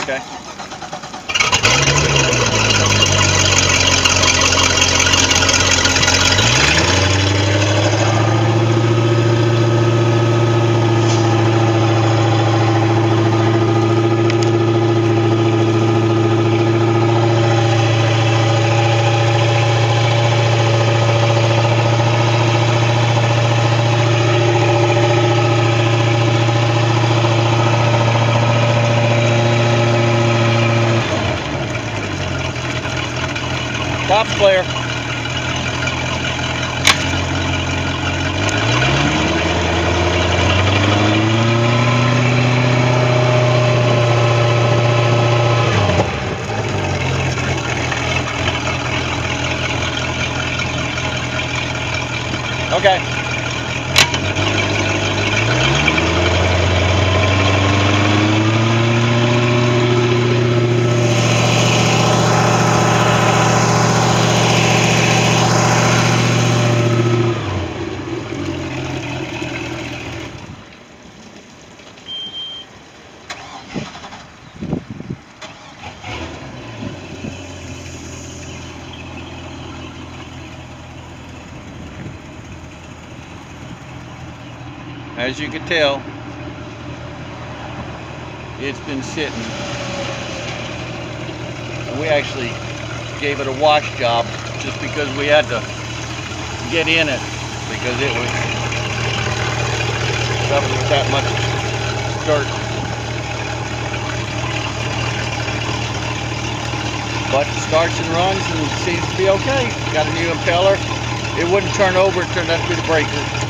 Okay. Top's clear. Okay. As you can tell, it's been sitting. And we actually gave it a wash job just because we had to get in it because it was covered with that much dirt. But it starts and runs and seems to be okay. Got a new impeller. It wouldn't turn over, it turned out to be the breaker.